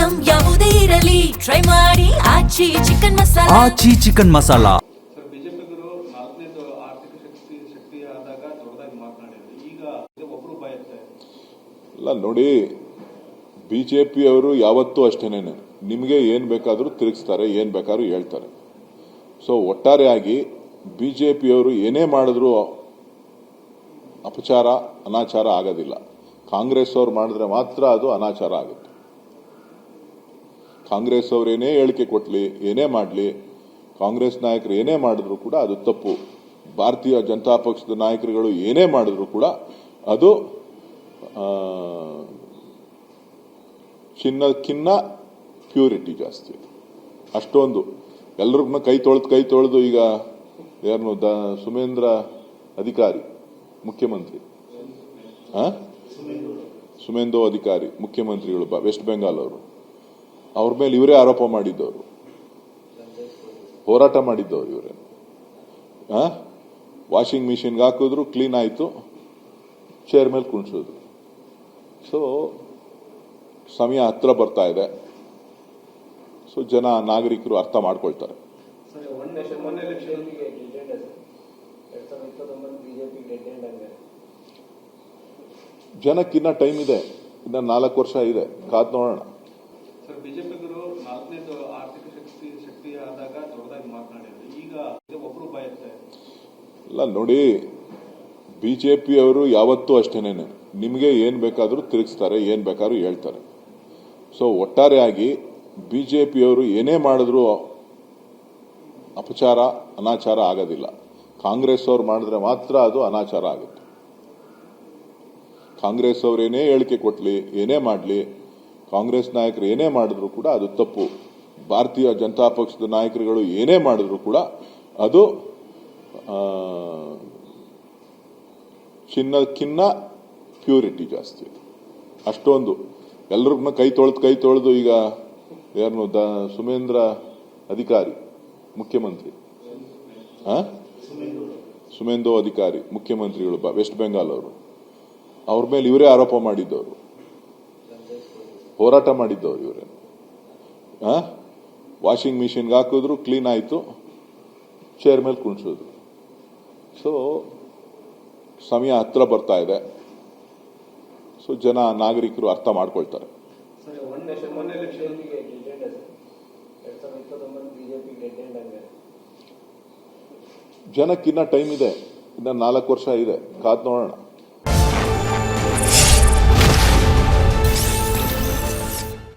Item ಯಾವುದೇ ಇರಲಿ try ಮಾಡಿ ಆಚಿ ಚಿಕನ್ ಮಸಾಲಾ. ಆಚಿ ಚಿಕನ್ ಮಸಾಲಾ. ಸರ್, ಬಿಜೆಪಿಗರು ನಾಲ್ಕನೇದು ಆರ್ಥಿಕ ಶಕ್ತಿ ಆದಾಗ ದೊಡ್ಡದಾಗಿ ಮಾತನಾಡಿದ್ರು. ಈಗ ಒಬ್ರು ಬಾಯುತ್ತೆ ಇಲ್ಲ ನೋಡಿ, ಬಿಜೆಪಿ ಅವರು ಯಾವತ್ತೂ ಅಷ್ಟೇನೆ ನಿಮಗೆ ಏನ್ ಬೇಕಾದರೂ ತಿರುಗಿಸ್ತಾರೆ, ಏನ್ ಬೇಕಾದ್ರೂ ಹೇಳ್ತಾರೆ. ಸೊ ಒಟ್ಟಾರೆಯಾಗಿ ಬಿಜೆಪಿಯವರು ಏನೇ ಮಾಡಿದ್ರು ಅಪಚಾರ ಅನಾಚಾರ ಆಗೋದಿಲ್ಲ. ಕಾಂಗ್ರೆಸ್ ಅವರು ಮಾಡಿದ್ರೆ ಮಾತ್ರ ಅದು ಅನಾಚಾರ ಆಗುತ್ತೆ. ಕಾಂಗ್ರೆಸ್ ಅವರು ಏನೇ ಹೇಳಿಕೆ ಕೊಟ್ಲಿ, ಏನೇ ಮಾಡಲಿ, ಕಾಂಗ್ರೆಸ್ ನಾಯಕರು ಏನೇ ಮಾಡಿದ್ರು ಕೂಡ ಅದು ತಪ್ಪು. ಭಾರತೀಯ ಜನತಾ ಪಕ್ಷದ ನಾಯಕರುಗಳು ಏನೇ ಮಾಡಿದ್ರು ಕೂಡ ಅದು ಚಿನ್ನಕ್ಕಿನ್ನ ಪ್ಯೂರಿಟಿ ಜಾಸ್ತಿ. ಅಷ್ಟೊಂದು ಎಲ್ರಿಗೂ ಕೈ ತೊಳೆದು ಈಗ ಯಾರನ್ನು ಸುಮೇಂದ್ರ ಅಧಿಕಾರಿ ಮುಖ್ಯಮಂತ್ರಿ, ಸುಮೇಂದು ಅಧಿಕಾರಿ ಮುಖ್ಯಮಂತ್ರಿಗಳು ವೆಸ್ಟ್ ಬೆಂಗಾಲ್ ಅವರು, ಅವ್ರ ಮೇಲೆ ಇವರೇ ಆರೋಪ ಮಾಡಿದ್ದವರು, ಹೋರಾಟ ಮಾಡಿದ್ದವರು ಇವರೇ. ವಾಷಿಂಗ್ ಮಿಷಿನ್ಗೆ ಹಾಕಿದ್ರು, ಕ್ಲೀನ್ ಆಯಿತು, ಚೇರ್ ಮೇಲೆ ಕುಣಿಸೋದು. ಸೊ ಸಮಯ ಹತ್ರ ಬರ್ತಾ ಇದೆ. ಸೊ ನಾಗರಿಕರು ಅರ್ಥ ಮಾಡ್ಕೊಳ್ತಾರೆ. ಜನಕ್ಕಿನ್ನ ಟೈಮ್ ಇದೆ, ಇನ್ನ 4 ವರ್ಷ ಇದೆ, ಕಾದ್ ನೋಡೋಣ. ಸರ್, ಬಿಜೆಪಿಗರು ನಾಲ್ಕನೇದು ಆರ್ಥಿಕ ಶಕ್ತಿ ಆದಾಗ ದೊಡ್ಡದಾಗಿ ಮಾತನಾಡಿದ್ರು. ಈಗ ಒಬ್ರು ಬಾಯುತ್ತೆ ಇಲ್ಲ ನೋಡಿ, ಬಿಜೆಪಿ ಅವರು ಯಾವತ್ತೂ ಅಷ್ಟೇನೆ ನಿಮಗೆ ಏನ್ ಬೇಕಾದರೂ ತಿರುಗಿಸ್ತಾರೆ, ಏನ್ ಬೇಕಾದ್ರೂ ಹೇಳ್ತಾರೆ. ಸೊ ಒಟ್ಟಾರೆಯಾಗಿ ಬಿಜೆಪಿಯವರು ಏನೇ ಮಾಡಿದ್ರು ಅಪಚಾರ ಅನಾಚಾರ ಆಗೋದಿಲ್ಲ. ಕಾಂಗ್ರೆಸ್ ಅವರು ಮಾಡಿದ್ರೆ ಮಾತ್ರ ಅದು ಅನಾಚಾರ ಆಗುತ್ತೆ. ಕಾಂಗ್ರೆಸ್ ಅವರು ಏನೇ ಹೇಳಿಕೆ ಕೊಟ್ಲಿ, ಏನೇ ಮಾಡಲಿ, ಕಾಂಗ್ರೆಸ್ ನಾಯಕರು ಏನೇ ಮಾಡಿದ್ರು ಕೂಡ ಅದು ತಪ್ಪು. ಭಾರತೀಯ ಜನತಾ ಪಕ್ಷದ ನಾಯಕರುಗಳು ಏನೇ ಮಾಡಿದ್ರು ಕೂಡ ಅದು ಚಿನ್ನಕ್ಕಿನ್ನ ಪ್ಯೂರಿಟಿ ಜಾಸ್ತಿ. ಅಷ್ಟೊಂದು ಎಲ್ರಿಗೂ ಕೈ ತೊಳೆದು ಈಗ ಯಾರನ್ನು ಸುಮೇಂದ್ರ ಅಧಿಕಾರಿ ಮುಖ್ಯಮಂತ್ರಿ, ಸುಮೇಂದು ಅಧಿಕಾರಿ ಮುಖ್ಯಮಂತ್ರಿಗಳು ವೆಸ್ಟ್ ಬೆಂಗಾಲ್ ಅವರು, ಅವ್ರ ಮೇಲೆ ಇವರೇ ಆರೋಪ ಮಾಡಿದ್ದವರು, ಹೋರಾಟ ಮಾಡಿದ್ದವರು ಇವರೇ. ವಾಷಿಂಗ್ ಮಿಷಿನ್ಗೆ ಹಾಕಿದ್ರು, ಕ್ಲೀನ್ ಆಯಿತು, ಚೇರ್ ಮೇಲೆ ಕುಣಿಸೋದು. ಸೊ ಸಮಯ ಹತ್ರ ಬರ್ತಾ ಇದೆ. ಸೊ ನಾಗರಿಕರು ಅರ್ಥ ಮಾಡ್ಕೊಳ್ತಾರೆ. ಜನಕ್ಕಿನ್ನ ಟೈಮ್ ಇದೆ, ಇನ್ನ 4 ವರ್ಷ ಇದೆ, ಕಾದ್ ನೋಡೋಣ.